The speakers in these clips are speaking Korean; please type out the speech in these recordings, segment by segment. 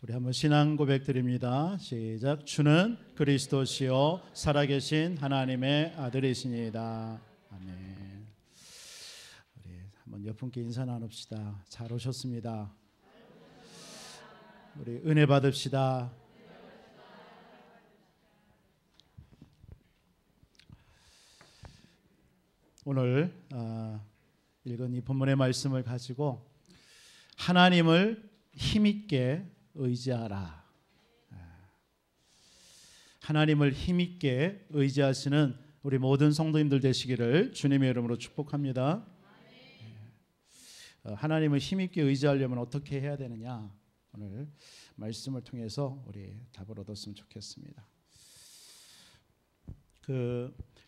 우리 한번 신앙 고백 드립니다. 시작. 주는 그리스도시요 살아계신 하나님의 아들이시니이다. 아멘. 우리 한번 옆 분께 인사 나눕시다. 잘 오셨습니다. 우리 은혜 받읍시다. 오늘 읽은 이 본문의 말씀을 가지고 하나님을 힘있게 의지하라. 하나님을 힘있게 의지하시는 우리 모든 성도님들 되시기를 주님의 이름으로 축복합니다. 하나님을 힘있게 의지하려면 어떻게 해야 되느냐, 오늘 말씀을 통해서 우리 답을 얻었으면 좋겠습니다.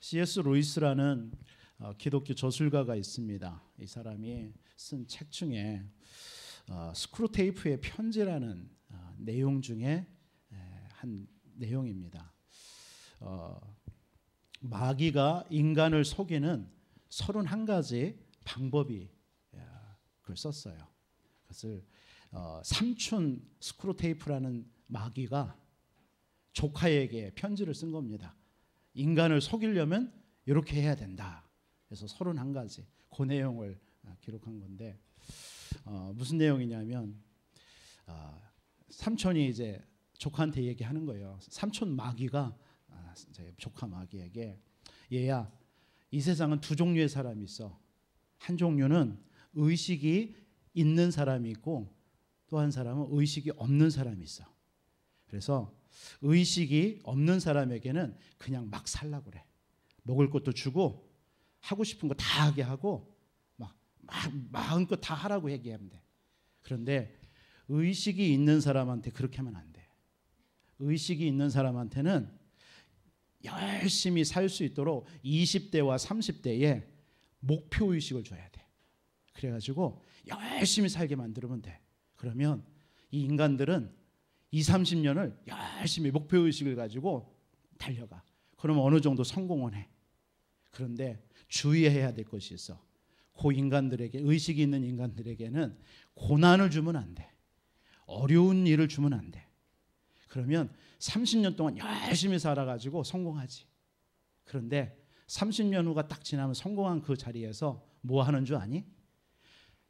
C.S. 루이스라는 기독교 저술가가 있습니다. 이 사람이 쓴 책 중에 스크루테이프의 편지라는 내용 중에 한 내용입니다. 마귀가 인간을 속이는 31가지 방법이 그걸 썼어요. 그것을 삼촌 스크루테이프라는 마귀가 조카에게 편지를 쓴 겁니다. 인간을 속이려면 이렇게 해야 된다. 그래서 31가지 그 내용을 기록한 건데 무슨 내용이냐면 삼촌이 이제 조카한테 얘기하는 거예요. 삼촌 마귀가 조카 마귀에게, 얘야, 이 세상은 두 종류의 사람이 있어. 한 종류는 의식이 있는 사람이 있고 또 한 사람은 의식이 없는 사람이 있어. 그래서 의식이 없는 사람에게는 그냥 막 살라고 그래. 먹을 것도 주고 하고 싶은 거 다 하게 하고 막 마음껏 다 하라고 얘기하면 돼. 그런데 의식이 있는 사람한테 그렇게 하면 안 돼. 의식이 있는 사람한테는 열심히 살 수 있도록 20대와 30대에 목표의식을 줘야 돼. 그래가지고 열심히 살게 만들면 돼. 그러면 이 인간들은 20, 30년을 열심히 목표의식을 가지고 달려가. 그러면 어느 정도 성공을 해. 그런데 주의해야 될 것이 있어. 그 인간들에게, 의식이 있는 인간들에게는 고난을 주면 안 돼. 어려운 일을 주면 안 돼. 그러면 30년 동안 열심히 살아가지고 성공하지. 그런데 30년 후가 딱 지나면 성공한 그 자리에서 뭐 하는 줄 아니?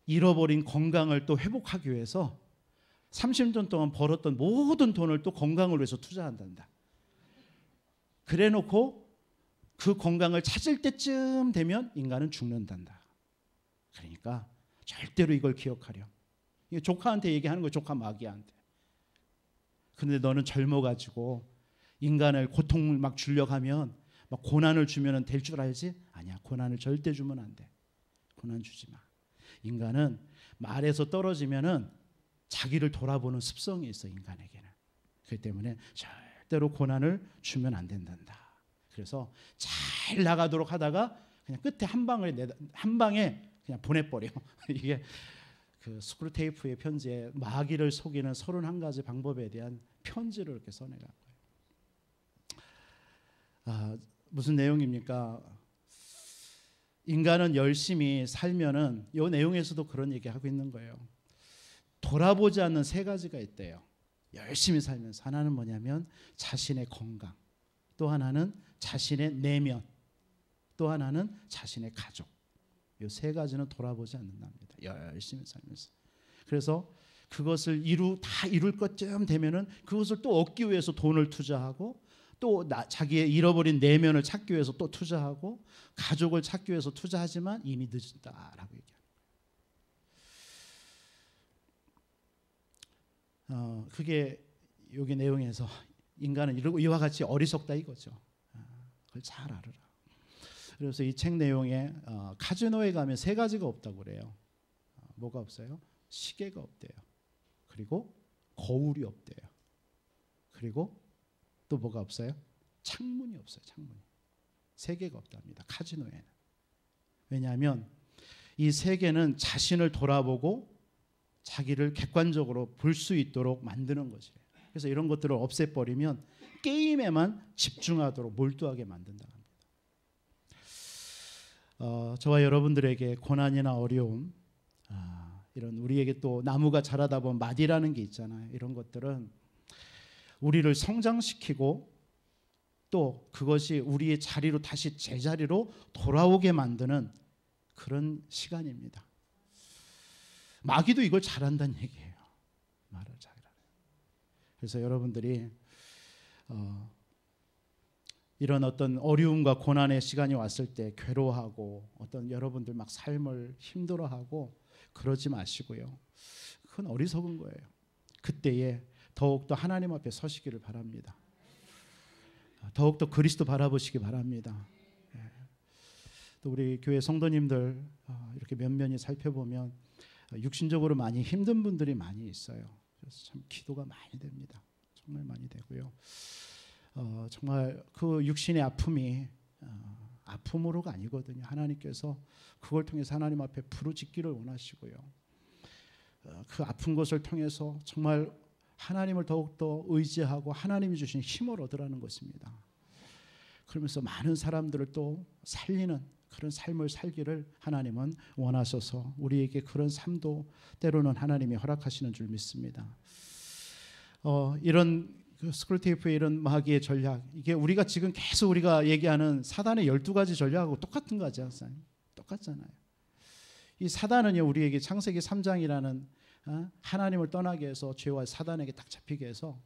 잃어버린 건강을 또 회복하기 위해서 30년 동안 벌었던 모든 돈을 또 건강을 위해서 투자한단다. 그래 놓고 그 건강을 찾을 때쯤 되면 인간은 죽는단다. 그러니까 절대로 이걸 기억하렴. 이게 조카한테 얘기하는 거야, 조카 마귀한테. 그런데 너는 젊어가지고 인간을 고통을 막 주려고 하면 막 고난을 주면 될 줄 알지? 아니야, 고난을 절대 주면 안 돼. 고난 주지 마. 인간은 말에서 떨어지면은 자기를 돌아보는 습성이 있어, 인간에게는. 그렇기 때문에 절대로 고난을 주면 안 된단다. 그래서 잘 나가도록 하다가 그냥 끝에 한 방에 그냥 보내버려. 이게 그 스크루테이프의 편지에 마귀를 속이는 31가지 방법에 대한 편지를 이렇게 써내간 거예요. 무슨 내용입니까? 인간은 열심히 살면은 이 내용에서도 그런 얘기하고 있는 거예요. 돌아보지 않는 3가지가 있대요. 열심히 살면서. 하나는 뭐냐면 자신의 건강, 또 하나는 자신의 내면, 또 하나는 자신의 가족. 이 3가지는 돌아보지 않는답니다. 열심히 살면서. 그래서 그것을 다 이룰 것쯤 되면은 그것을 또 얻기 위해서 돈을 투자하고, 또 자기의 잃어버린 내면을 찾기 위해서 또 투자하고, 가족을 찾기 위해서 투자하지만 이미 늦었다라고 얘기합니다. 그게 여기 내용에서 인간은 이와 같이 어리석다 이거죠. 그걸 잘 알아라. 그래서 이 책 내용에 카지노에 가면 3가지가 없다고 그래요. 뭐가 없어요? 시계가 없대요. 그리고 거울이 없대요. 그리고 또 뭐가 없어요? 창문이 없어요. 창문이. 3개가 없답니다. 카지노에는. 왜냐하면 이 3개는 자신을 돌아보고 자기를 객관적으로 볼 수 있도록 만드는 것이에요. 그래서 이런 것들을 없애버리면 게임에만 집중하도록 몰두하게 만든다고 합니다. 저와 여러분들에게 고난이나 어려움, 이런 우리에게 또 나무가 자라다 보면 마디라는 게 있잖아요. 이런 것들은 우리를 성장시키고 또 그것이 우리의 자리로 다시 제자리로 돌아오게 만드는 그런 시간입니다. 마귀도 이걸 잘한다는 얘기예요. 말을 잘하는. 그래서 여러분들이 이런 어떤 어려움과 고난의 시간이 왔을 때 괴로워하고 어떤 여러분들 막 삶을 힘들어하고 그러지 마시고요. 그건 어리석은 거예요. 그때에 더욱더 하나님 앞에 서시기를 바랍니다. 더욱더 그리스도 바라보시기 바랍니다. 또 우리 교회 성도님들 이렇게 면면히 살펴보면 육신적으로 많이 힘든 분들이 많이 있어요. 그래서 참 기도가 많이 됩니다. 정말 많이 되고요. 정말 그 육신의 아픔이 아픔으로가 아니거든요. 하나님께서 그걸 통해서 하나님 앞에 부르짖기를 원하시고요. 그 아픈 것을 통해서 정말 하나님을 더욱더 의지하고 하나님이 주신 힘을 얻으라는 것입니다. 그러면서 많은 사람들을 또 살리는 그런 삶을 살기를 하나님은 원하셔서 우리에게 그런 삶도 때로는 하나님이 허락하시는 줄 믿습니다. 이런 스크루테이프의 이런 마귀의 전략, 이게 우리가 지금 계속 우리가 얘기하는 사단의 12가지 전략하고 똑같은 거죠. 똑같잖아요. 이 사단은요, 우리에게 창세기 3장이라는 하나님을 떠나게 해서 죄와 사단에게 딱 잡히게 해서,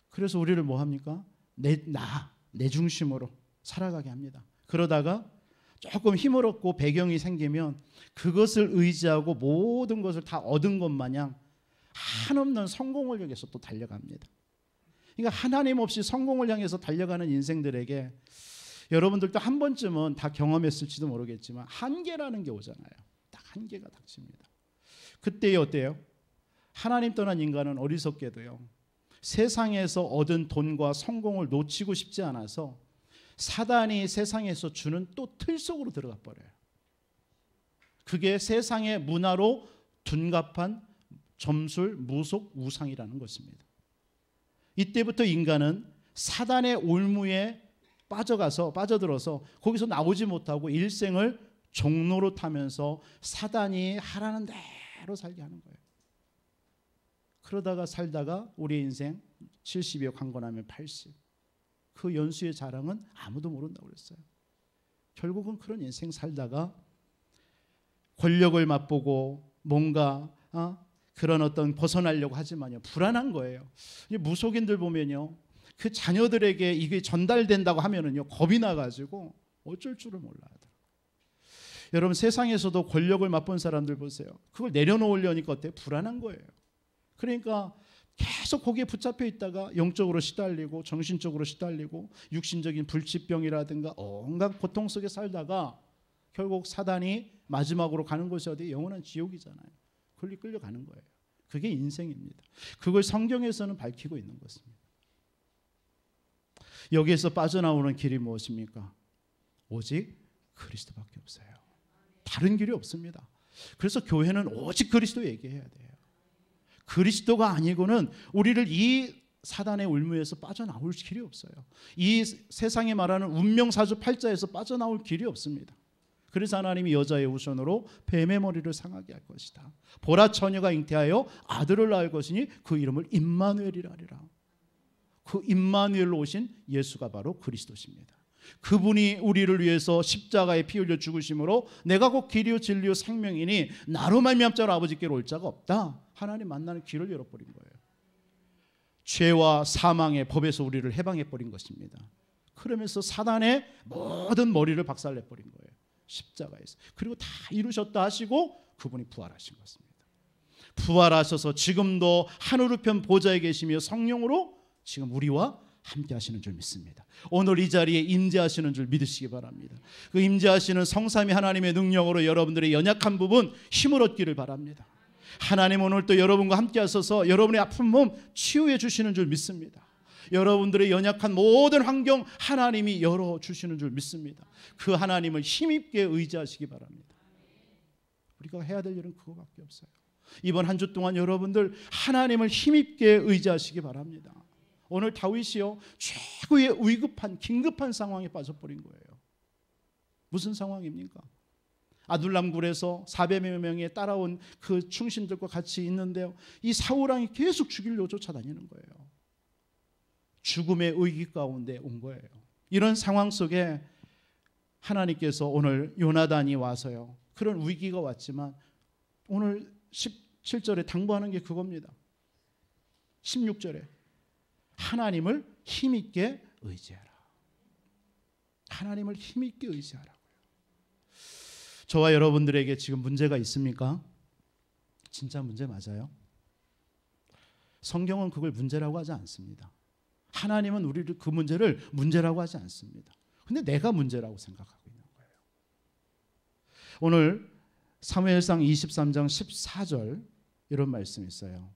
그래서 우리를 뭐 합니까? 내 중심으로 살아가게 합니다. 그러다가 조금 힘을 얻고 배경이 생기면 그것을 의지하고 모든 것을 다 얻은 것 마냥 한없는 성공을 향해서 또 달려갑니다. 그러니까 하나님 없이 성공을 향해서 달려가는 인생들에게 여러분들도 한 번쯤은 다 경험했을지도 모르겠지만 한계라는 게 오잖아요. 딱 한계가 닥칩니다. 그때 어때요? 하나님 떠난 인간은 어리석게도요, 세상에서 얻은 돈과 성공을 놓치고 싶지 않아서 사단이 세상에서 주는 또 틀 속으로 들어가 버려요. 그게 세상의 문화로 둔갑한 점술, 무속, 우상이라는 것입니다. 이때부터 인간은 사단의 올무에 빠져들어서 거기서 나오지 못하고 일생을 종로로 타면서 사단이 하라는 대로 살게 하는 거예요. 그러다가 살다가 우리의 인생 70여 강고 나면 80. 그 연수의 자랑은 아무도 모른다고 그랬어요. 결국은 그런 인생 살다가 권력을 맛보고 뭔가 그런 어떤 벗어나려고 하지만요, 불안한 거예요. 무속인들 보면요, 그 자녀들에게 이게 전달된다고 하면은요, 겁이 나가지고 어쩔 줄을 몰라 하더라고요. 여러분, 세상에서도 권력을 맛본 사람들 보세요. 그걸 내려놓으려니까 어때요? 불안한 거예요. 그러니까 계속 거기에 붙잡혀 있다가 영적으로 시달리고 정신적으로 시달리고 육신적인 불치병이라든가 온갖 고통 속에 살다가 결국 사단이 마지막으로 가는 곳이 어디? 영원한 지옥이잖아요. 그걸 끌려가는 거예요. 그게 인생입니다. 그걸 성경에서는 밝히고 있는 것입니다. 여기에서 빠져나오는 길이 무엇입니까? 오직 그리스도밖에 없어요. 다른 길이 없습니다. 그래서 교회는 오직 그리스도 얘기해야 돼요. 그리스도가 아니고는 우리를 이 사단의 울무에서 빠져나올 길이 없어요. 이 세상에 말하는 운명사주 팔자에서 빠져나올 길이 없습니다. 그래서 하나님이 여자의 후손으로 뱀의 머리를 상하게 할 것이다. 보라 처녀가 잉태하여 아들을 낳을 것이니 그 이름을 임마누엘이라 하리라. 그 임마누엘로 오신 예수가 바로 그리스도십니다. 그분이 우리를 위해서 십자가에 피 흘려 죽으심으로 내가 곧 길이요 진리요 생명이니 나로 말미암아 아버지께로 올 자가 없다. 하나님 만나는 길을 열어버린 거예요. 죄와 사망의 법에서 우리를 해방해버린 것입니다. 그러면서 사단의 모든 머리를 박살내버린 거예요. 십자가에서. 그리고 다 이루셨다 하시고 그분이 부활하신 것입니다. 부활하셔서 지금도 하늘 우편 보좌에 계시며 성령으로 지금 우리와 함께 하시는 줄 믿습니다. 오늘 이 자리에 임재하시는 줄 믿으시기 바랍니다. 그 임재하시는 성삼위 하나님의 능력으로 여러분들의 연약한 부분 힘을 얻기를 바랍니다. 하나님 오늘 또 여러분과 함께 하셔서 여러분의 아픈 몸 치유해 주시는 줄 믿습니다. 여러분들의 연약한 모든 환경 하나님이 열어주시는 줄 믿습니다. 그 하나님을 힘있게 의지하시기 바랍니다. 우리가 해야 될 일은 그거밖에 없어요. 이번 한 주 동안 여러분들 하나님을 힘있게 의지하시기 바랍니다. 오늘 다윗이요, 최고의 위급한 긴급한 상황에 빠져버린 거예요. 무슨 상황입니까? 아둘람 굴에서 400여 명의 따라온 그 충신들과 같이 있는데요. 이 사울 왕이 계속 죽이려고 쫓아다니는 거예요. 죽음의 위기 가운데 온 거예요. 이런 상황 속에 하나님께서 오늘 요나단이 와서요. 그런 위기가 왔지만 오늘 17절에 당부하는 게 그겁니다. 16절에 하나님을 힘있게 의지하라. 하나님을 힘있게 의지하라고요. 저와 여러분들에게 지금 문제가 있습니까? 진짜 문제 맞아요? 성경은 그걸 문제라고 하지 않습니다. 하나님은 우리를 그 문제를 문제라고 하지 않습니다. 근데 내가 문제라고 생각하고 있는 거예요. 오늘 사무엘상 23장 14절 이런 말씀이 있어요.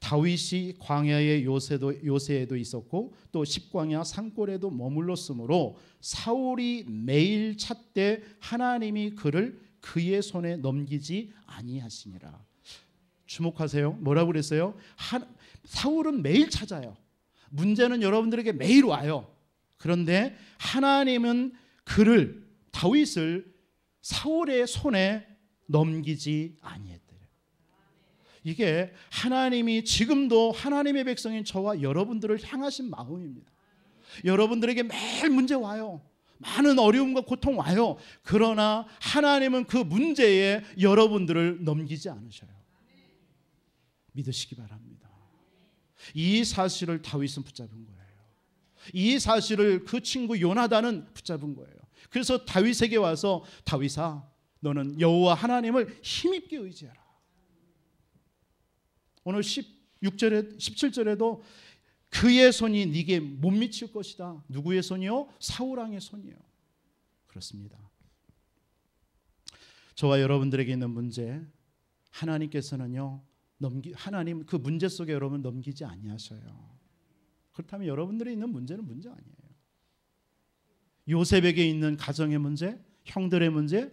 다윗이 광야의 요새에도 있었고 또 십광야 산골에도 머물렀으므로 사울이 매일 찾되 하나님이 그를 그의 손에 넘기지 아니하시니라. 주목하세요. 뭐라고 그랬어요? 사울은 매일 찾아요. 문제는 여러분들에게 매일 와요. 그런데 하나님은 그를, 다윗을 사울의 손에 넘기지 아니했대요. 이게 하나님이 지금도 하나님의 백성인 저와 여러분들을 향하신 마음입니다. 여러분들에게 매일 문제 와요. 많은 어려움과 고통 와요. 그러나 하나님은 그 문제에 여러분들을 넘기지 않으셔요. 믿으시기 바랍니다. 이 사실을 다윗은 붙잡은 거예요. 이 사실을 그 친구 요나단은 붙잡은 거예요. 그래서 다윗에게 와서 다윗아, 너는 여호와 하나님을 힘있게 의지하라. 오늘 16절에 17절에도 그의 손이 네게 못 미칠 것이다. 누구의 손이요? 사울 왕의 손이요. 그렇습니다. 저와 여러분들에게 있는 문제, 하나님께서는요, 하나님 그 문제 속에 여러분 넘기지 아니하셔요. 그렇다면 여러분들이 있는 문제는 문제 아니에요. 요셉에게 있는 가정의 문제, 형들의 문제,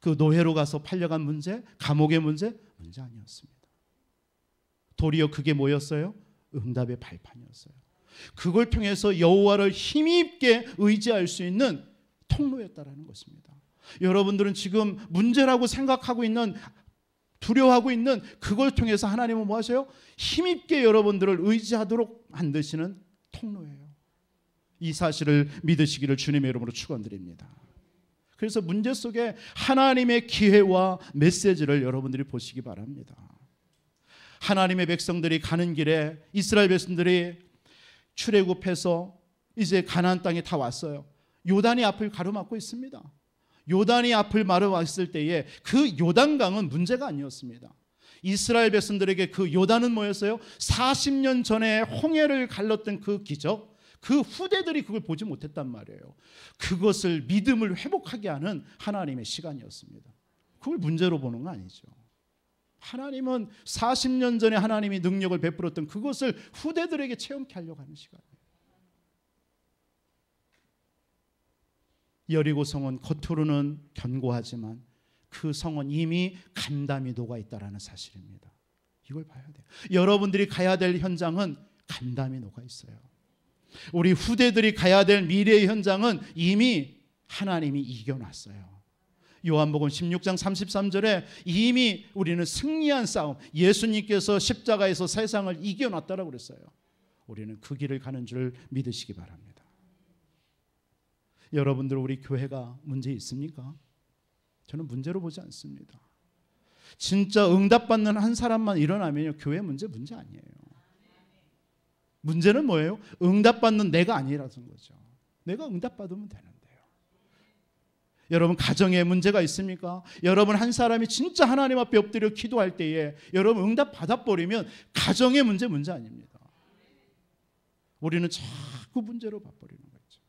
그 노예로 가서 팔려간 문제, 감옥의 문제 아니었습니다. 도리어 그게 뭐였어요? 응답의 발판이었어요. 그걸 통해서 여호와를 힘있게 의지할 수 있는 통로였다라는 것입니다. 여러분들은 지금 문제라고 생각하고 있는, 두려워하고 있는 그걸 통해서 하나님은 뭐 하세요? 힘있게 여러분들을 의지하도록 만드시는 통로예요. 이 사실을 믿으시기를 주님의 이름으로 축원드립니다. 그래서 문제 속에 하나님의 기회와 메시지를 여러분들이 보시기 바랍니다. 하나님의 백성들이 가는 길에 이스라엘 백성들이 출애굽해서 이제 가나안 땅에 다 왔어요. 요단이 앞을 가로막고 있습니다. 요단이 앞을 가로막았을 때에 그 요단강은 문제가 아니었습니다. 이스라엘 백성들에게 그 요단은 뭐였어요? 40년 전에 홍해를 갈랐던 그 기적, 그 후대들이 그걸 보지 못했단 말이에요. 그것을 믿음을 회복하게 하는 하나님의 시간이었습니다. 그걸 문제로 보는 거 아니죠. 하나님은 40년 전에 하나님이 능력을 베풀었던 그것을 후대들에게 체험케 하려고 하는 시간이에요. 여리고 성은 겉으로는 견고하지만 그 성은 이미 간담이 녹아 있다는 사실입니다. 이걸 봐야 돼요. 여러분들이 가야 될 현장은 간담이 녹아 있어요. 우리 후대들이 가야 될 미래의 현장은 이미 하나님이 이겨놨어요. 요한복음 16장 33절에 이미 우리는 승리한 싸움, 예수님께서 십자가에서 세상을 이겨놨다라고 그랬어요. 우리는 그 길을 가는 줄 믿으시기 바랍니다. 여러분들, 우리 교회가 문제 있습니까? 저는 문제로 보지 않습니다. 진짜 응답받는 한 사람만 일어나면요, 교회 문제 아니에요. 문제는 뭐예요? 응답받는 내가 아니라는 거죠. 내가 응답받으면 되는데요. 여러분, 가정에 문제가 있습니까? 여러분, 한 사람이 진짜 하나님 앞에 엎드려 기도할 때에 여러분 응답 받아버리면 가정의 문제 아닙니다. 우리는 자꾸 문제로 봐버리는 거죠.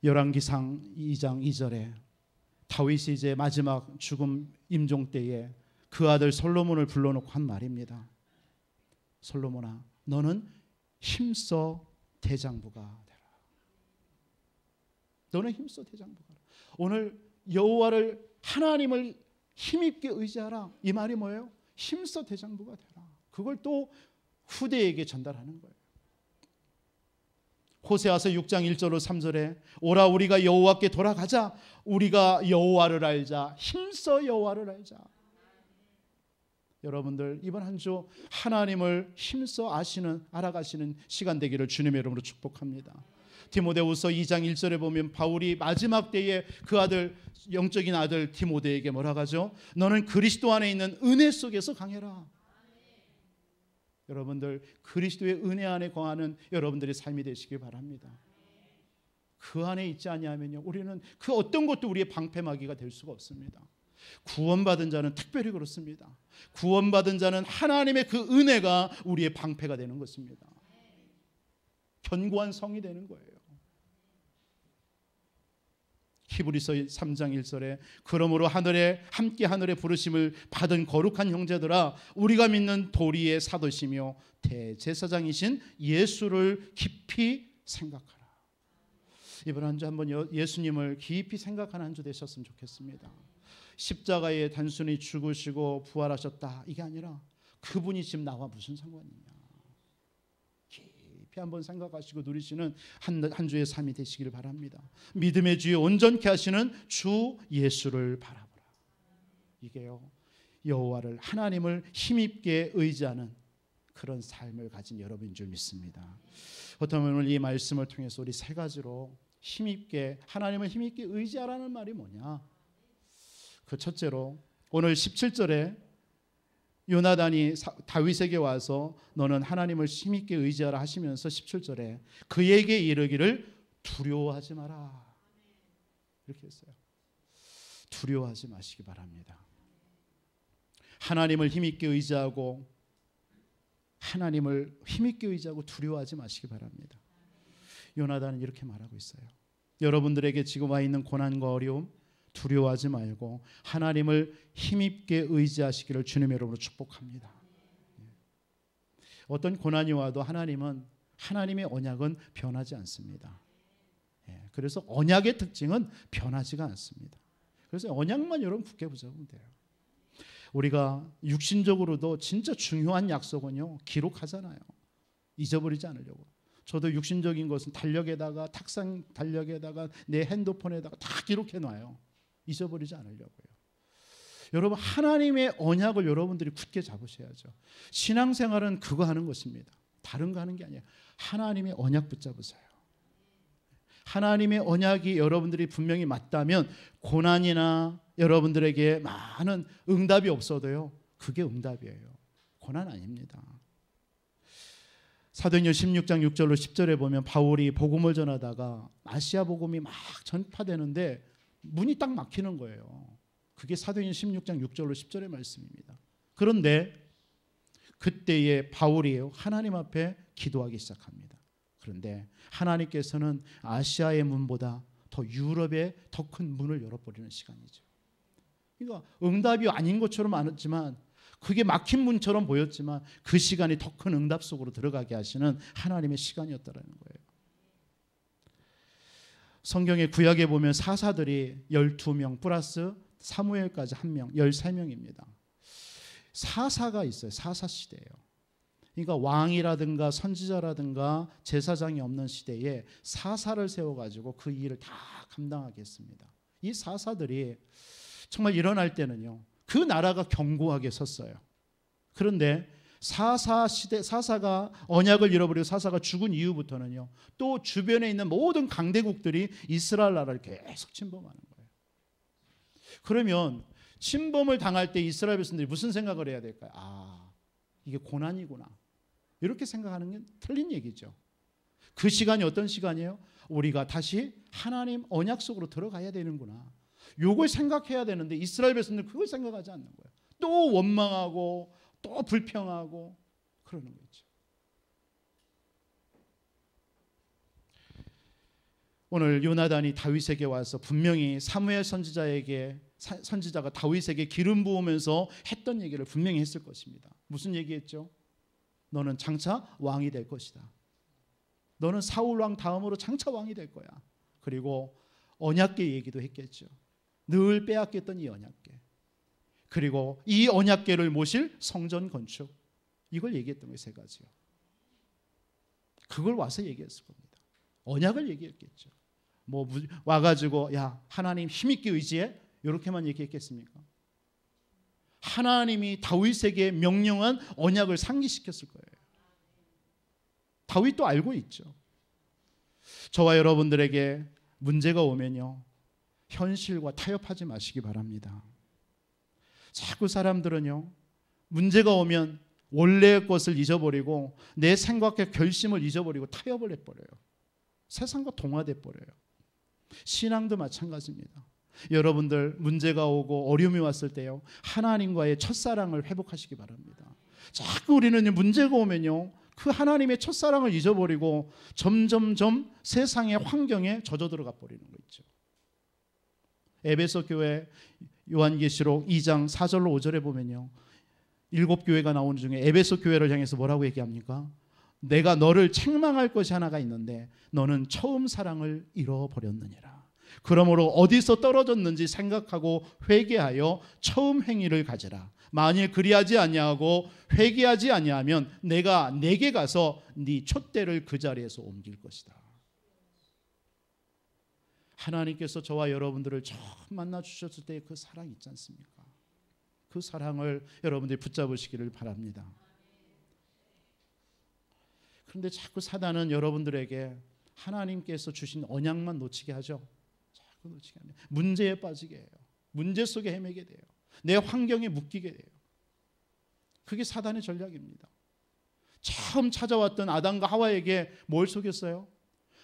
열왕기상 2장 2절에 다윗이 이제 마지막 죽음 임종 때에 그 아들 솔로몬을 불러놓고 한 말입니다. 솔로몬아, 너는 힘써 대장부가 되라. 너는 힘써 대장부가 되라. 오늘 여호와를, 하나님을 힘있게 의지하라. 이 말이 뭐예요? 힘써 대장부가 되라. 그걸 또 후대에게 전달하는 거예요. 호세아서 6장 1절로 3절에 오라 우리가 여호와께 돌아가자. 우리가 여호와를 알자. 힘써 여호와를 알자. 여러분들 이번 한 주 하나님을 힘써 알아가시는 시간 되기를 주님의 이름으로 축복합니다. 디모데후서 2장 1절에 보면 바울이 마지막 때에 그 아들, 영적인 아들 디모데에게 뭐라고 하죠? 너는 그리스도 안에 있는 은혜 속에서 강해라. 여러분들 그리스도의 은혜 안에 거하는 여러분들의 삶이 되시길 바랍니다. 그 안에 있지 아니하면요 우리는 그 어떤 것도 우리의 방패막이가 될 수가 없습니다. 구원받은 자는 특별히 그렇습니다. 구원받은 자는 하나님의 그 은혜가 우리의 방패가 되는 것입니다. 견고한 성이 되는 거예요. 히브리서 3장 1절에 그러므로 함께 하늘의 부르심을 받은 거룩한 형제들아 우리가 믿는 도리의 사도시며 대제사장이신 예수를 깊이 생각하라. 이번 한 주 한번 예수님을 깊이 생각하는 한 주 되셨으면 좋겠습니다. 십자가에 단순히 죽으시고 부활하셨다 이게 아니라 그분이 지금 나와 무슨 상관이냐 깊이 한번 생각하시고 누리시는 한 주의 삶이 되시기를 바랍니다. 믿음의 주에 온전케 하시는 주 예수를 바라보라. 이게요 여호와를 하나님을 힘있게 의지하는 그런 삶을 가진 여러분인 줄 믿습니다. 어쩌면 오늘 이 말씀을 통해서 우리 세 가지로 힘있게 하나님을 힘있게 의지하라는 말이 뭐냐? 그 첫째로 오늘 17절에 요나단이 다윗에게 와서 너는 하나님을 힘있게 의지하라 하시면서 17절에 그에게 이르기를 두려워하지 마라 이렇게 했어요. 두려워하지 마시기 바랍니다. 하나님을 힘있게 의지하고 두려워하지 마시기 바랍니다. 요나단은 이렇게 말하고 있어요. 여러분들에게 지금 와 있는 고난과 어려움 두려워하지 말고 하나님을 힘있게 의지하시기를 주님의 이름으로 축복합니다. 어떤 고난이 와도 하나님의 언약은 변하지 않습니다. 그래서 언약의 특징은 변하지가 않습니다. 그래서 언약만 여러분 굳게 붙잡으면 돼요. 우리가 육신적으로도 진짜 중요한 약속은요 기록하잖아요. 잊어버리지 않으려고. 저도 육신적인 것은 달력에다가 탁상 달력에다가 내 핸드폰에다가 다 기록해 놔요. 잊어버리지 않으려고요. 여러분 하나님의 언약을 여러분들이 굳게 잡으셔야죠. 신앙생활은 그거 하는 것입니다. 다른 거 하는 게 아니에요. 하나님의 언약 붙잡으세요. 하나님의 언약이 여러분들이 분명히 맞다면 고난이나 여러분들에게 많은 응답이 없어도요 그게 응답이에요. 고난 아닙니다. 사도행전 16장 6절로 10절에 보면 바울이 복음을 전하다가 아시아 복음이 막 전파되는데 문이 딱 막히는 거예요. 그게 사도행전 16장 6절로 10절의 말씀입니다. 그런데 그때에 바울이 하나님 앞에 기도하기 시작합니다. 그런데 하나님께서는 아시아의 문보다 더 유럽의 더 큰 문을 열어버리는 시간이죠. 그러니까 응답이 아닌 것처럼 알았지만 그게 막힌 문처럼 보였지만 그 시간이 더 큰 응답 속으로 들어가게 하시는 하나님의 시간이었다라는 거예요. 성경의 구약에 보면 사사들이 12명 플러스 사무엘까지 1명 13명입니다. 사사가 있어요. 사사 시대예요. 그러니까 왕이라든가 선지자라든가 제사장이 없는 시대에 사사를 세워가지고 그 일을 다 감당하게 했습니다. 이 사사들이 정말 일어날 때는요 그 나라가 견고하게 섰어요. 그런데 사사가 언약을 잃어버리고 사사가 죽은 이후부터는요 또 주변에 있는 모든 강대국들이 이스라엘 나라를 계속 침범하는 거예요. 그러면 침범을 당할 때 이스라엘 백성들이 무슨 생각을 해야 될까요? 이게 고난이구나 이렇게 생각하는 게 틀린 얘기죠. 그 시간이 어떤 시간이에요? 우리가 다시 하나님 언약 속으로 들어가야 되는구나 요걸 생각해야 되는데 이스라엘 백성들 그걸 생각하지 않는 거예요. 또 원망하고 또 불평하고 그러는 거죠. 오늘 요나단이 다윗에게 와서 분명히 사무엘 선지자가 다윗에게 기름 부으면서 했던 얘기를 분명히 했을 것입니다. 무슨 얘기했죠? 너는 장차 왕이 될 것이다. 너는 사울 왕 다음으로 장차 왕이 될 거야. 그리고 언약궤 얘기도 했겠죠. 늘 빼앗겼던 이 언약궤. 그리고 이 언약궤를 모실 성전 건축. 이걸 얘기했던 거예요. 세 가지요. 그걸 와서 얘기했을 겁니다. 언약을 얘기했겠죠. 뭐 와가지고 야 하나님 힘있게 의지해 이렇게만 얘기했겠습니까? 하나님이 다윗에게 명령한 언약을 상기시켰을 거예요. 다윗도 알고 있죠. 저와 여러분들에게 문제가 오면요, 현실과 타협하지 마시기 바랍니다. 자꾸 사람들은요, 문제가 오면 원래의 것을 잊어버리고 내 생각과 결심을 잊어버리고 타협을 해버려요. 세상과 동화돼 버려요. 신앙도 마찬가지입니다. 여러분들 문제가 오고 어려움이 왔을 때요, 하나님과의 첫사랑을 회복하시기 바랍니다. 자꾸 우리는 문제가 오면요, 그 하나님의 첫사랑을 잊어버리고 점점점 세상의 환경에 젖어 들어가 버리는 거 있죠. 에베소 교회 요한계시록 2장 4절로 5절에 보면요, 7교회가 나오는 중에 에베소 교회를 향해서 뭐라고 얘기합니까? 내가 너를 책망할 것이 하나가 있는데 너는 처음 사랑을 잃어버렸느니라. 그러므로 어디서 떨어졌는지 생각하고 회개하여 처음 행위를 가지라. 만일 그리하지 아니하고 회개하지 아니하면 내가 내게 가서 네 촛대를 그 자리에서 옮길 것이다. 하나님께서 저와 여러분들을 처음 만나 주셨을 때의 그 사랑 있지 않습니까? 그 사랑을 여러분들이 붙잡으시기를 바랍니다. 그런데 자꾸 사단은 여러분들에게 하나님께서 주신 언약만 놓치게 하죠. 자꾸 놓치게 합니다. 문제에 빠지게 해요. 문제 속에 헤매게 돼요. 내 환경에 묶이게 돼요. 그게 사단의 전략입니다. 처음 찾아왔던 아담과 하와에게 뭘 속였어요?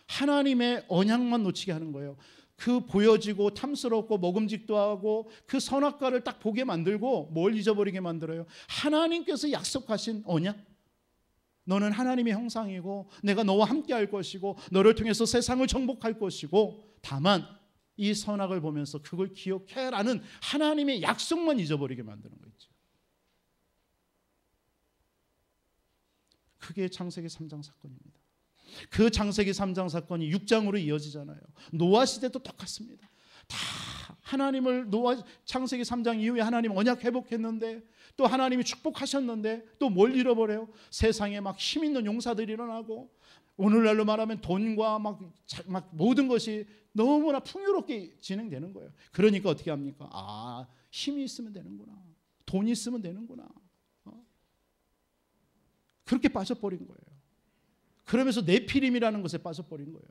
하나님의 언약만 놓치게 하는 거예요. 그 보여지고 탐스럽고 먹음직도 하고 그 선악과를 딱 보게 만들고 뭘 잊어버리게 만들어요? 하나님께서 약속하신 언약. 너는 하나님의 형상이고 내가 너와 함께 할 것이고 너를 통해서 세상을 정복할 것이고, 다만 이 선악을 보면서 그걸 기억해라는 하나님의 약속만 잊어버리게 만드는 거 있죠. 그게 창세기 3장 사건입니다. 그 창세기 3장 사건이 6장으로 이어지잖아요. 노아 시대도 똑같습니다. 다 하나님을 창세기 3장 이후에 하나님 언약 회복했는데 또 하나님이 축복하셨는데 또 뭘 잃어버려요? 세상에 막 힘 있는 용사들이 일어나고 오늘날로 말하면 돈과 막 모든 것이 너무나 풍요롭게 진행되는 거예요. 그러니까 어떻게 합니까? 아, 힘이 있으면 되는구나. 돈이 있으면 되는구나. 그렇게 빠져버린 거예요. 그러면서 네피림이라는 것에 빠져버린 거예요.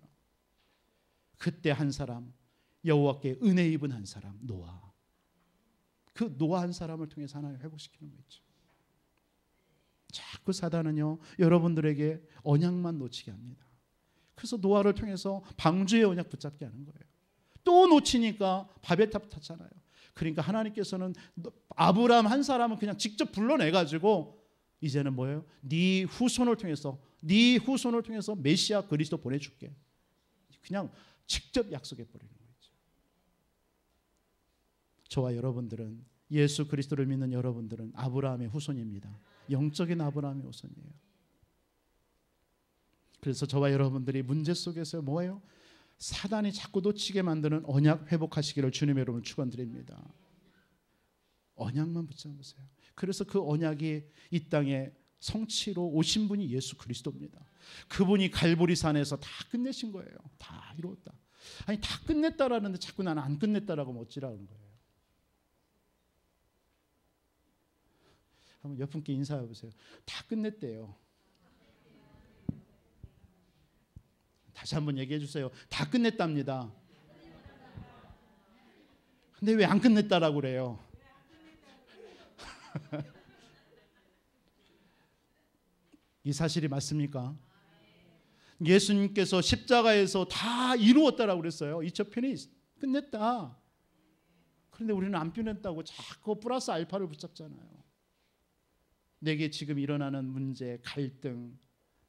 그때 한 사람, 여호와께 은혜 입은 한 사람, 노아. 그 노아 한 사람을 통해서 하나님 회복시키는 거 있죠. 자꾸 사단은요, 여러분들에게 언약만 놓치게 합니다. 그래서 노아를 통해서 방주의 언약 붙잡게 하는 거예요. 또 놓치니까 바벨탑 탔잖아요. 그러니까 하나님께서는 아브라함 한 사람은 그냥 직접 불러내가지고 이제는 뭐예요? 네 후손을 통해서 메시아 그리스도 보내줄게. 그냥 직접 약속해버리는 거죠. 저와 여러분들은, 예수 그리스도를 믿는 여러분들은 아브라함의 후손입니다. 영적인 아브라함의 후손이에요. 그래서 저와 여러분들이 문제 속에서 뭐예요? 사단이 자꾸 놓치게 만드는 언약 회복하시기를 주님의 이름으로 축원드립니다. 언약만 붙잡으세요. 그래서 그 언약이 이 땅에 성취로 오신 분이 예수 그리스도입니다. 그분이 갈보리산에서 다 끝내신 거예요. 다 이루었다. 아니, 다 끝냈다라는데 자꾸 나는 안 끝냈다라고 하면 어찌라는 거예요. 한번 옆 분께 인사해 보세요. 다 끝냈대요. 다시 한번 얘기해 주세요. 다 끝냈답니다. 근데 왜 안 끝냈다라고 그래요? 이 사실이 맞습니까? 예수님께서 십자가에서 다 이루었다라고 그랬어요. 이처편이 끝냈다. 그런데 우리는 안 끝냈다고 자꾸 플러스 알파를 붙잡잖아요. 내게 지금 일어나는 문제, 갈등,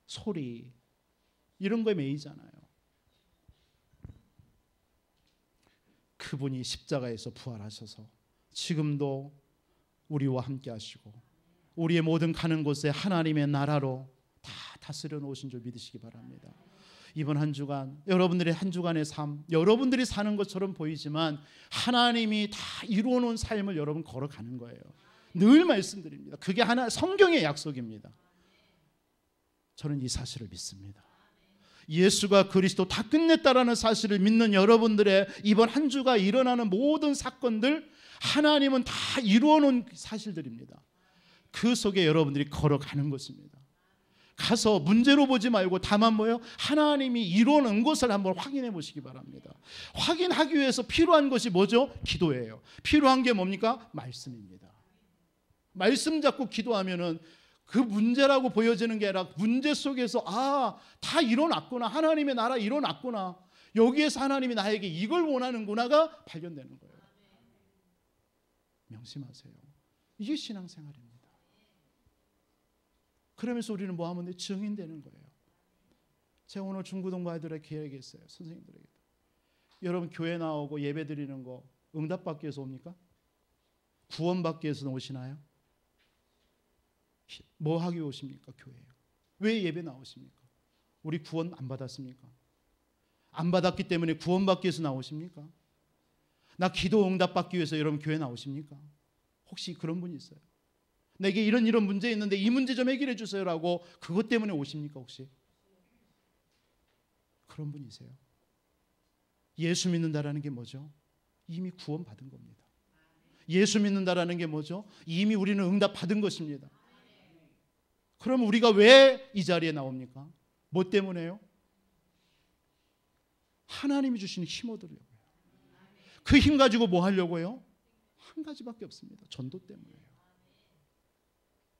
소리, 이런 거에 매이잖아요. 그분이 십자가에서 부활하셔서 지금도 우리와 함께 하시고 우리의 모든 가는 곳에 하나님의 나라로 다 다스려 놓으신 줄 믿으시기 바랍니다. 이번 한 주간, 여러분들의 한 주간의 삶, 여러분들이 사는 것처럼 보이지만 하나님이 다 이루어 놓은 삶을 여러분 걸어가는 거예요. 늘 말씀드립니다. 그게 하나 성경의 약속입니다. 저는 이 사실을 믿습니다. 예수가 그리스도 다 끝냈다라는 사실을 믿는 여러분들의 이번 한 주가 일어나는 모든 사건들, 하나님은 다 이루어 놓은 사실들입니다. 그 속에 여러분들이 걸어가는 것입니다. 가서 문제로 보지 말고 다만 뭐예요? 하나님이 이루어 놓은 것을 한번 확인해 보시기 바랍니다. 확인하기 위해서 필요한 것이 뭐죠? 기도예요. 필요한 게 뭡니까? 말씀입니다. 말씀 잡고 기도하면은 그 문제라고 보여지는 게 아니라 문제 속에서 다 일어났구나. 하나님의 나라 일어났구나. 여기에서 하나님이 나에게 이걸 원하는구나가 발견되는 거예요. 명심하세요. 이게 신앙생활입니다. 그러면서 우리는 뭐 하면 돼? 증인되는 거예요. 제가 오늘 중고등부 아이들에게 얘기했어요. 선생님들에게. 여러분 교회 나오고 예배 드리는 거 응답받기 위해서 옵니까? 구원받기 위해서 오시나요? 뭐 하기 오십니까? 교회에. 왜 예배 나오십니까? 우리 구원 안 받았습니까? 안 받았기 때문에 구원받기 위해서 나오십니까? 나 기도 응답받기 위해서 여러분 교회 나오십니까? 혹시 그런 분이 있어요? 내게 이런 문제 있는데 이 문제 좀 해결해 주세요라고 그것 때문에 오십니까 혹시? 그런 분이세요? 예수 믿는다라는 게 뭐죠? 이미 구원받은 겁니다. 예수 믿는다라는 게 뭐죠? 이미 우리는 응답받은 것입니다. 그럼 우리가 왜 이 자리에 나옵니까? 뭐 때문에요? 하나님이 주시는 힘 얻으려고요. 그 힘 가지고 뭐 하려고요? 한 가지밖에 없습니다. 전도 때문에요.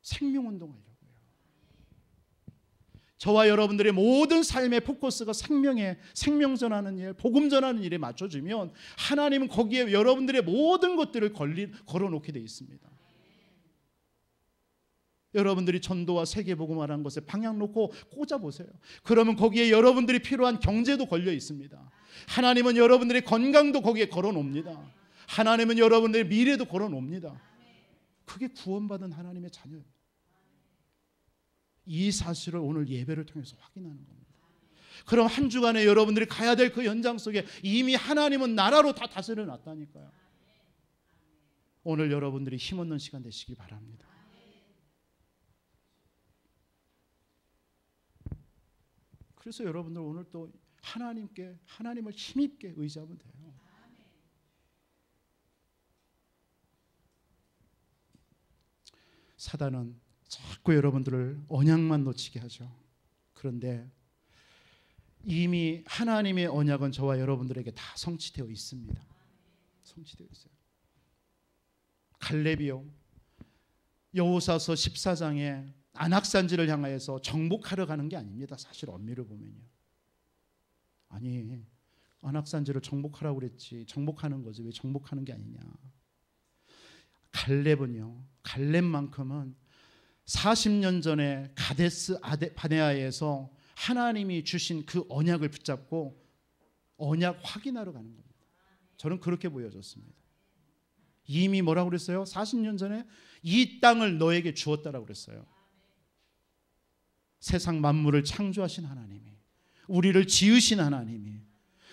생명운동하려고요. 저와 여러분들의 모든 삶의 포커스가 생명 전하는 일, 복음 전하는 일에 맞춰지면 하나님은 거기에 여러분들의 모든 것들을 걸어놓게 되어 있습니다. 여러분들이 전도와 세계복음화라는 것에 방향 놓고 꽂아보세요. 그러면 거기에 여러분들이 필요한 경제도 걸려 있습니다. 하나님은 여러분들의 건강도 거기에 걸어놓습니다. 하나님은 여러분들의 미래도 걸어놓습니다. 그게 구원받은 하나님의 자녀예요. 이 사실을 오늘 예배를 통해서 확인하는 겁니다. 그럼 한 주간에 여러분들이 가야 될 그 현장 속에 이미 하나님은 나라로 다 다스려 놨다니까요. 오늘 여러분들이 힘없는 시간 되시기 바랍니다. 그래서 여러분들 오늘 또 하나님을 힘있게 의지하면 돼요. 사단은 자꾸 여러분들을 언약만 놓치게 하죠. 그런데 이미 하나님의 언약은 저와 여러분들에게 다 성취되어 있습니다. 성취되어 있어요. 갈렙이요, 여호사서 14장에 안악산지를 향하여서 정복하러 가는 게 아닙니다. 사실 엄밀히 보면요. 아니, 안악산지를 정복하라고 그랬지 정복하는 거지 왜 정복하는 게 아니냐. 갈렙만큼은 40년 전에 가데스 바네아에서 하나님이 주신 그 언약을 붙잡고 언약 확인하러 가는 겁니다. 저는 그렇게 보여졌습니다. 이미 뭐라고 그랬어요? 40년 전에 이 땅을 너에게 주었다라고 그랬어요. 세상 만물을 창조하신 하나님이, 우리를 지으신 하나님이,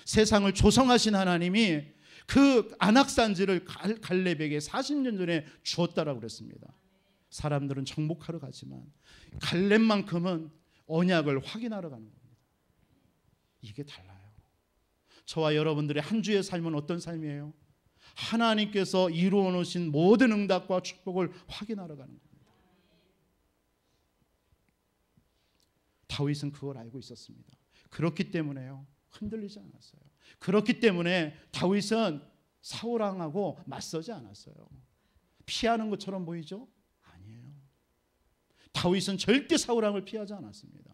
세상을 조성하신 하나님이 그 안악산지를 갈렙에게 40년 전에 주었다라고 그랬습니다. 사람들은 정복하러 가지만 갈렙만큼은 언약을 확인하러 가는 겁니다. 이게 달라요. 저와 여러분들의 한 주의 삶은 어떤 삶이에요? 하나님께서 이루어 놓으신 모든 응답과 축복을 확인하러 가는 겁니다. 다윗은 그걸 알고 있었습니다. 그렇기 때문에요, 흔들리지 않았어요. 그렇기 때문에 다윗은 사울왕하고 맞서지 않았어요. 피하는 것처럼 보이죠? 아니에요. 다윗은 절대 사울왕을 피하지 않았습니다.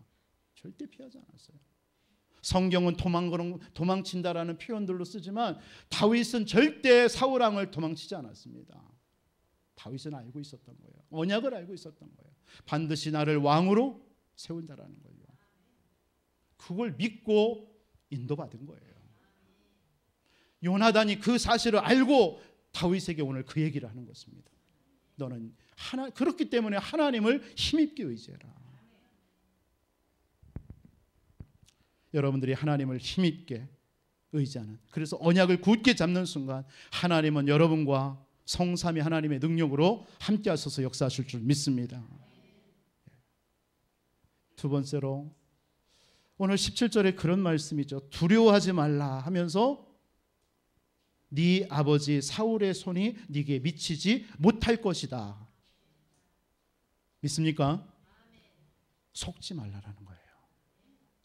절대 피하지 않았어요. 성경은 도망친다라는 표현들로 쓰지만 다윗은 절대 사울왕을 도망치지 않았습니다. 다윗은 알고 있었던 거예요. 언약을 알고 있었던 거예요. 반드시 나를 왕으로 세운다라는 거예요. 그걸 믿고 인도받은 거예요. 요나단이 그 사실을 알고 다윗에게 오늘 그 얘기를 하는 것입니다. 너는 그렇기 때문에 하나님을 힘있게 의지해라. 여러분들이 하나님을 힘있게 의지하는, 그래서 언약을 굳게 잡는 순간 하나님은 여러분과 성삼위 하나님의 능력으로 함께 하셔서 역사하실 줄 믿습니다. 두 번째로 오늘 17절에 그런 말씀이죠. 두려워하지 말라 하면서 네 아버지 사울의 손이 네게 미치지 못할 것이다. 믿습니까? 속지 말라라는 거예요.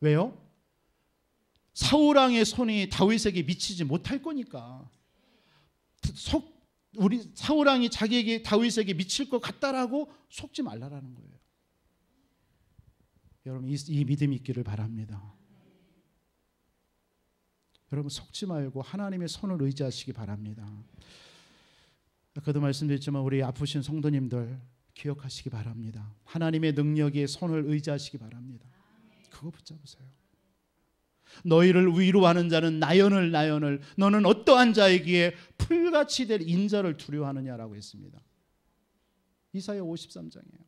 왜요? 사울 왕의 손이 다윗에게 미치지 못할 거니까. 우리 사울 왕이 자기에게 다윗에게 미칠 것 같다라고 속지 말라라는 거예요. 여러분 이 믿음이 있기를 바랍니다. 여러분 속지 말고 하나님의 손을 의지하시기 바랍니다. 아까도 말씀드렸지만 우리 아프신 성도님들 기억하시기 바랍니다. 하나님의 능력에 손을 의지하시기 바랍니다. 그거 붙잡으세요. 너희를 위로하는 자는 나연을 너는 어떠한 자에게 풀같이 될 인자를 두려워하느냐라고 했습니다. 이사야 53장이에요.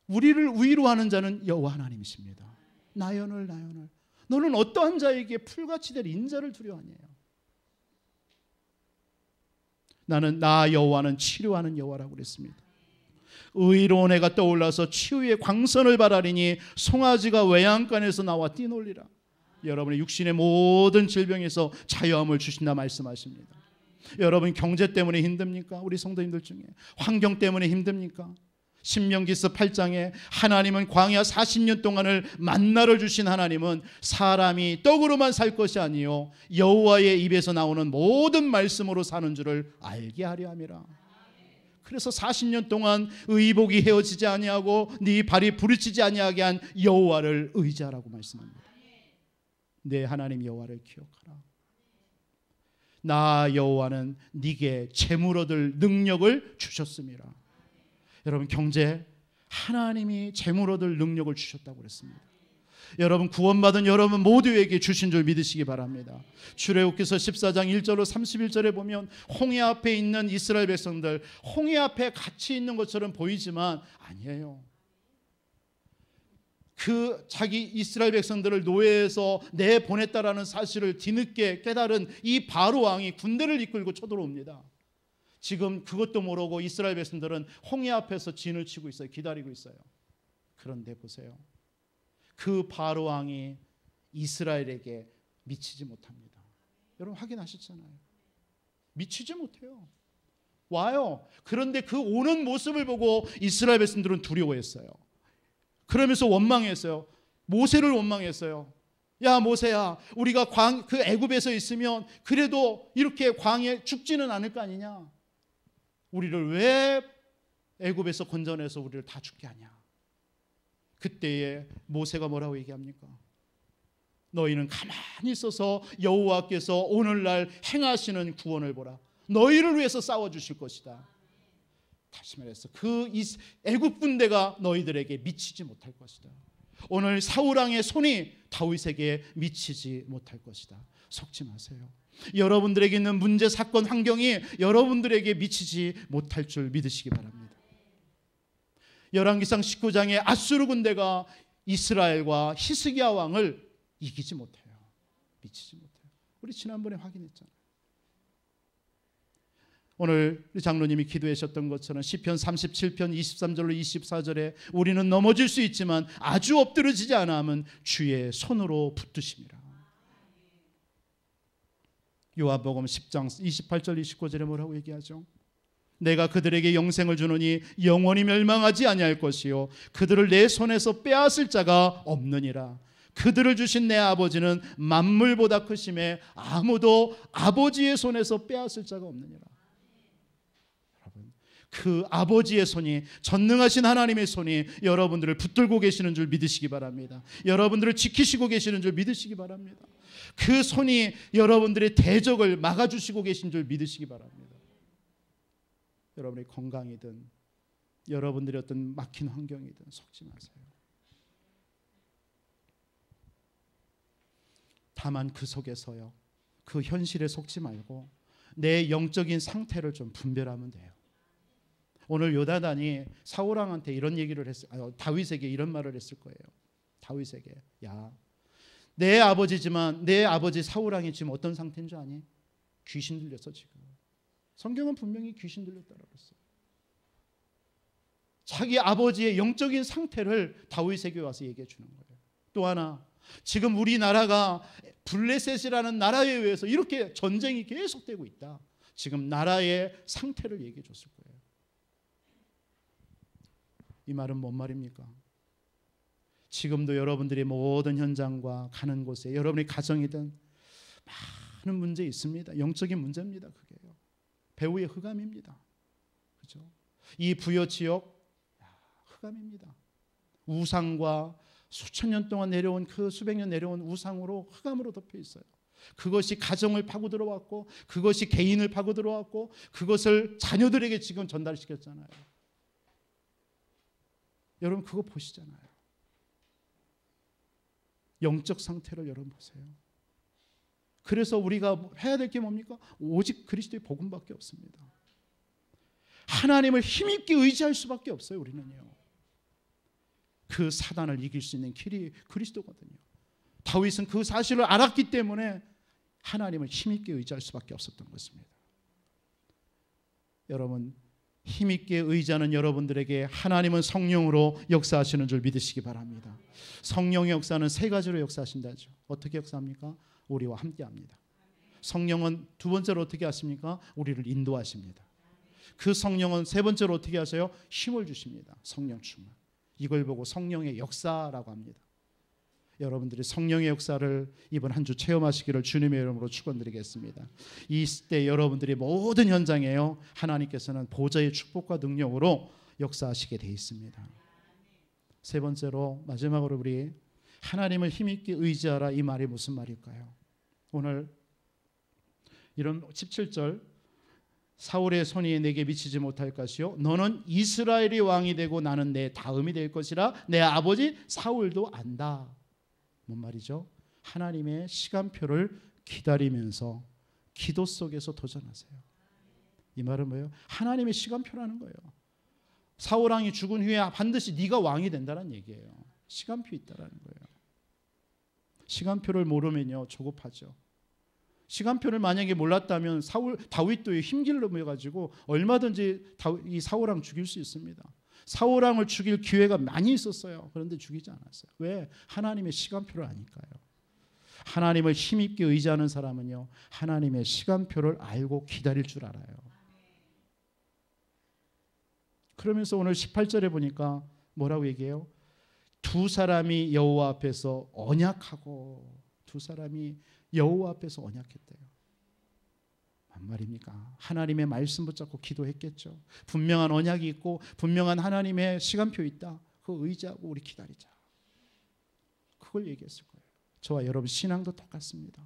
우리를 위로하는 자는 여호와 하나님이십니다. 나연을 너는 어떠한 자에게 풀같이 될 인자를 두려워하냐요. 나는 나 여호와는 치료하는 여호와라고 그랬습니다. 의로운 해가 떠올라서 치유의 광선을 바라리니 송아지가 외양간에서 나와 뛰놀리라. 여러분의 육신의 모든 질병에서 자유함을 주신다 말씀하십니다. 여러분 경제 때문에 힘듭니까? 우리 성도님들 중에 환경 때문에 힘듭니까? 신명기서 8장에 하나님은 광야 40년 동안을 만나를 주신 하나님은 사람이 떡으로만 살 것이 아니요 여호와의 입에서 나오는 모든 말씀으로 사는 줄을 알게 하려 함이라. 그래서 40년 동안 의복이 헤어지지 아니하고 네 발이 부르치지 아니하게 한 여호와를 의지하라고 말씀합니다. 내 하나님 여호와를 기억하라. 나 여호와는 네게 재물 얻을 능력을 주셨습니다. 여러분 경제 하나님이 재물 얻을 능력을 주셨다고 그랬습니다. 여러분 구원받은 여러분 모두에게 주신 줄 믿으시기 바랍니다. 출애굽기서 14장 1절로 31절에 보면 홍해 앞에 있는 이스라엘 백성들 홍해 앞에 같이 있는 것처럼 보이지만 아니에요. 그 자기 이스라엘 백성들을 노예에서 내보냈다라는 사실을 뒤늦게 깨달은 이 바로 왕이 군대를 이끌고 쳐들어옵니다. 지금 그것도 모르고 이스라엘 백성들은 홍해 앞에서 진을 치고 있어요. 기다리고 있어요. 그런데 보세요. 그 바로 왕이 이스라엘에게 미치지 못합니다. 여러분 확인하셨잖아요. 미치지 못해요. 와요. 그런데 그 오는 모습을 보고 이스라엘 백성들은 두려워했어요. 그러면서 원망했어요. 모세를 원망했어요. 야 모세야, 우리가 그 애굽에서 있으면 그래도 이렇게 광야에 죽지는 않을 거 아니냐. 우리를 왜 애굽에서 건져내서 우리를 다 죽게 하냐. 그때에 모세가 뭐라고 얘기합니까? 너희는 가만히 있어서 여호와께서 오늘날 행하시는 구원을 보라. 너희를 위해서 싸워주실 것이다. 다시 말해서 그 애굽 군대가 너희들에게 미치지 못할 것이다. 오늘 사울왕의 손이 다윗에게 미치지 못할 것이다. 속지 마세요. 여러분들에게 있는 문제, 사건, 환경이 여러분들에게 미치지 못할 줄 믿으시기 바랍니다. 열왕기상 19장에 아수르 군대가 이스라엘과 히스기야 왕을 이기지 못해요. 미치지 못해요. 우리 지난번에 확인했잖아요. 오늘 장로님이 기도하셨던 것처럼 시편 37편 23절로 24절에 우리는 넘어질 수 있지만 아주 엎드러지지 않아 하면 주의 손으로 붙드심이라. 요한복음 10장 28절 29절에 뭐라고 얘기하죠? 내가 그들에게 영생을 주노니 영원히 멸망하지 아니할 것이요 그들을 내 손에서 빼앗을 자가 없느니라. 그들을 주신 내 아버지는 만물보다 크심에 아무도 아버지의 손에서 빼앗을 자가 없느니라. 여러분 그 아버지의 손이, 전능하신 하나님의 손이 여러분들을 붙들고 계시는 줄 믿으시기 바랍니다. 여러분들을 지키시고 계시는 줄 믿으시기 바랍니다. 그 손이 여러분들의 대적을 막아주시고 계신 줄 믿으시기 바랍니다. 여러분의 건강이든 여러분들의 어떤 막힌 환경이든 속지 마세요. 다만 그 속에서요, 그 현실에 속지 말고 내 영적인 상태를 좀 분별하면 돼요. 오늘 요나단이 사울왕한테 이런 얘기를 다윗에게 이런 말을 했을 거예요. 다윗에게, 야, 내 아버지지만 내 아버지 사울왕이 지금 어떤 상태인 줄 아니? 귀신 들렸어 지금. 성경은 분명히 귀신 들렸다라고 했어요. 자기 아버지의 영적인 상태를 다윗에게 와서 얘기해 주는 거예요. 또 하나, 지금 우리나라가 블레셋이라는 나라에 의해서 이렇게 전쟁이 계속되고 있다. 지금 나라의 상태를 얘기해 줬을 거예요. 이 말은 뭔 말입니까? 지금도 여러분들이 모든 현장과 가는 곳에 여러분의 가정이든 많은 문제 있습니다. 영적인 문제입니다. 그게요. 배후의 흑암입니다. 그죠? 이 부여 지역 흑암입니다. 우상과 수천 년 동안 내려온 그 수백 년 내려온 우상으로 흑암으로 덮여 있어요. 그것이 가정을 파고 들어왔고 그것이 개인을 파고 들어왔고 그것을 자녀들에게 지금 전달시켰잖아요. 여러분 그거 보시잖아요. 영적 상태를 여러분 보세요. 그래서 우리가 해야 될 게 뭡니까? 오직 그리스도의 복음밖에 없습니다. 하나님을 힘있게 의지할 수밖에 없어요. 우리는요. 그 사단을 이길 수 있는 길이 그리스도거든요. 다윗은 그 사실을 알았기 때문에 하나님을 힘있게 의지할 수밖에 없었던 것입니다. 여러분 힘있게 의지하는 여러분들에게 하나님은 성령으로 역사하시는 줄 믿으시기 바랍니다. 성령의 역사는 세 가지로 역사하신다죠. 어떻게 역사합니까? 우리와 함께합니다. 성령은 두 번째로 어떻게 하십니까? 우리를 인도하십니다. 그 성령은 세 번째로 어떻게 하세요? 힘을 주십니다. 성령 충만. 이걸 보고 성령의 역사라고 합니다. 여러분들이 성령의 역사를 이번 한 주 체험하시기를 주님의 이름으로 축원드리겠습니다. 이때 여러분들이 모든 현장에요 하나님께서는 보좌의 축복과 능력으로 역사하시게 돼 있습니다. 세 번째로 마지막으로 우리 하나님을 힘있게 의지하라, 이 말이 무슨 말일까요? 오늘 이런 17절, 사울의 손이 내게 미치지 못할 것이요 너는 이스라엘의 왕이 되고 나는 내 다음이 될 것이라 내 아버지 사울도 안다. 뭔 말이죠? 하나님의 시간표를 기다리면서 기도 속에서 도전하세요. 이 말은 뭐예요? 하나님의 시간표라는 거예요. 사울 왕이 죽은 후에 반드시 네가 왕이 된다는 얘기예요. 시간표 있다라는 거예요. 시간표를 모르면요 조급하죠. 시간표를 만약에 몰랐다면 다윗도 힘길로 모여가지고 얼마든지 이 사울 왕 죽일 수 있습니다. 사울 왕을 죽일 기회가 많이 있었어요. 그런데 죽이지 않았어요. 왜? 하나님의 시간표를 아니까요. 하나님을 힘있게 의지하는 사람은요 하나님의 시간표를 알고 기다릴 줄 알아요. 그러면서 오늘 18절에 보니까 뭐라고 얘기해요? 두 사람이 여호와 앞에서 언약하고, 두 사람이 여호와 앞에서 언약했대요. 뭔 말입니까? 하나님의 말씀 붙잡고 기도했겠죠. 분명한 언약이 있고 분명한 하나님의 시간표 있다. 그거 의지하고 우리 기다리자. 그걸 얘기했을 거예요. 저와 여러분 신앙도 똑같습니다.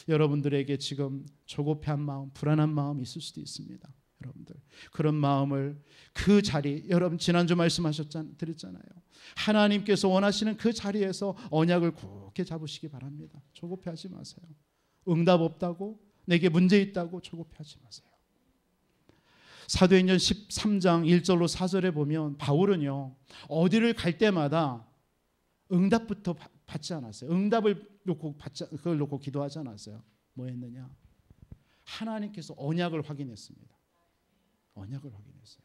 여러분들에게 지금 조급한 마음, 불안한 마음 있을 수도 있습니다. 여러분들 그런 마음을 그 자리, 여러분 지난주 드렸잖아요. 하나님께서 원하시는 그 자리에서 언약을 굳게 잡으시기 바랍니다. 조급해하지 마세요. 응답 없다고, 내게 문제 있다고 조급해하지 마세요. 사도행전 13장 1절로 4절에 보면 바울은요 어디를 갈 때마다 응답부터 받지 않았어요. 응답을 놓고 그걸 놓고 기도하지 않았어요. 뭐 했느냐? 하나님께서 언약을 확인했습니다. 언약을 확인했어요.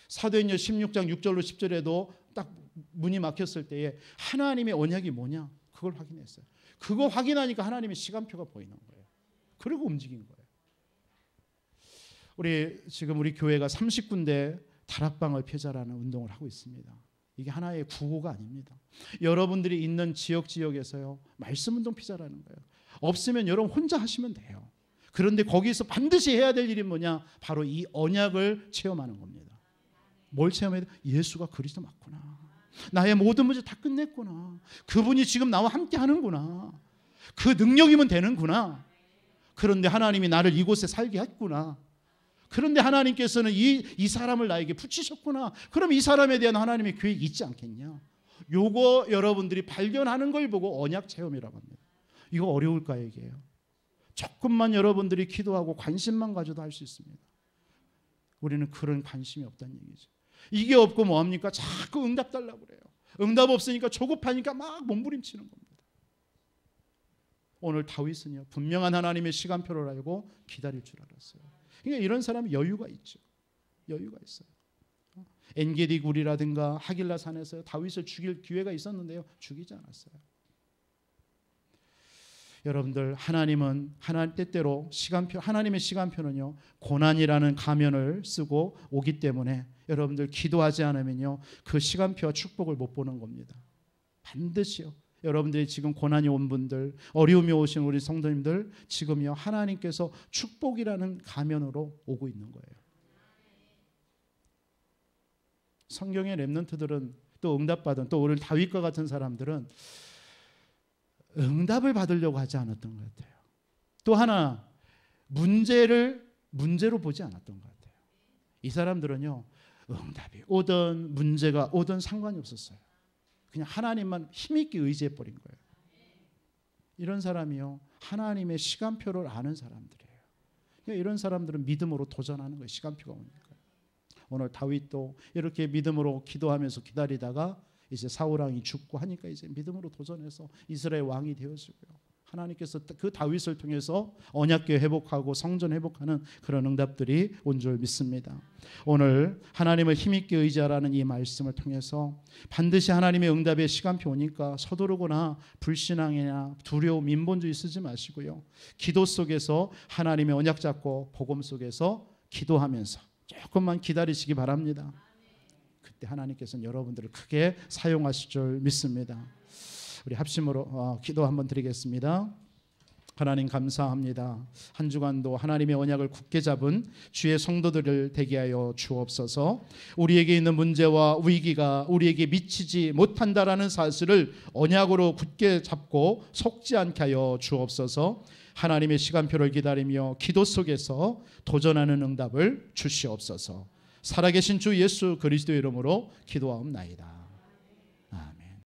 사도행전 16장 6절로 10절에도 딱 문이 막혔을 때에 하나님의 언약이 뭐냐? 그걸 확인했어요. 그거 확인하니까 하나님의 시간표가 보이는 거예요. 그리고 움직인 거예요. 우리 교회가 30군데 다락방을 펴자라는 운동을 하고 있습니다. 이게 하나의 구호가 아닙니다. 여러분들이 있는 지역에서요 말씀 운동 펴자라는 거예요. 없으면 여러분 혼자 하시면 돼요. 그런데 거기서 반드시 해야 될 일이 뭐냐? 바로 이 언약을 체험하는 겁니다. 뭘 체험해야 돼? 예수가 그리스도 맞구나. 나의 모든 문제 다 끝냈구나. 그분이 지금 나와 함께 하는구나. 그 능력이면 되는구나. 그런데 하나님이 나를 이곳에 살게 했구나. 그런데 하나님께서는 이 사람을 나에게 붙이셨구나. 그럼 이 사람에 대한 하나님의 계획이 있지 않겠냐? 요거 여러분들이 발견하는 걸 보고 언약 체험이라고 합니다. 이거 어려울까요? 이게요. 조금만 여러분들이 기도하고 관심만 가져도 할 수 있습니다. 우리는 그런 관심이 없다는 얘기죠. 이게 없고 뭐합니까? 자꾸 응답 달라고 그래요. 응답 없으니까 조급하니까 막 몸부림치는 겁니다. 오늘 다윗은요 분명한 하나님의 시간표를 알고 기다릴 줄 알았어요. 그러니까 이런 사람이 여유가 있죠. 여유가 있어요. 엔게디 굴이라든가 하길라 산에서 다윗을 죽일 기회가 있었는데요, 죽이지 않았어요. 여러분들, 하나님은 때때로 하나님의 시간표는요, 고난이라는 가면을 쓰고 오기 때문에 여러분들 기도하지 않으면요, 그 시간표와 축복을 못 보는 겁니다. 반드시요. 여러분들이 지금 고난이 온 분들, 어려움이 오신 우리 성도님들, 지금요 하나님께서 축복이라는 가면으로 오고 있는 거예요. 성경의 렘넌트들은 또 응답받은, 또 오늘 다윗과 같은 사람들은 응답을 받으려고 하지 않았던 것 같아요. 또 하나, 문제로 보지 않았던 것 같아요. 이 사람들은요, 응답이 오든 문제가 오든 상관이 없었어요. 그냥 하나님만 힘있게 의지해 버린 거예요. 이런 사람이요, 하나님의 시간표를 아는 사람들이에요. 그러니까 이런 사람들은 믿음으로 도전하는 거예요. 시간표가 오니까. 오늘 다윗도 이렇게 믿음으로 기도하면서 기다리다가 이제 사울 왕이 죽고 하니까 이제 믿음으로 도전해서 이스라엘 왕이 되었고요. 하나님께서 그 다윗을 통해서 언약궤 회복하고 성전 회복하는 그런 응답들이 온 줄 믿습니다. 오늘 하나님을 힘있게 의지하라는 이 말씀을 통해서 반드시 하나님의 응답의 시간표 오니까 서두르거나 불신앙이나 두려움, 인본주의 쓰지 마시고요. 기도 속에서 하나님의 언약 잡고 복음 속에서 기도하면서 조금만 기다리시기 바랍니다. 그때 하나님께서는 여러분들을 크게 사용하실 줄 믿습니다. 우리 합심으로 기도 한번 드리겠습니다. 하나님 감사합니다. 한 주간도 하나님의 언약을 굳게 잡은 주의 성도들을 되게 하여 주옵소서. 우리에게 있는 문제와 위기가 우리에게 미치지 못한다라는 사실을 언약으로 굳게 잡고 속지 않게 하여 주옵소서. 하나님의 시간표를 기다리며 기도 속에서 도전하는 응답을 주시옵소서. 살아계신 주 예수 그리스도의 이름으로 기도하옵나이다.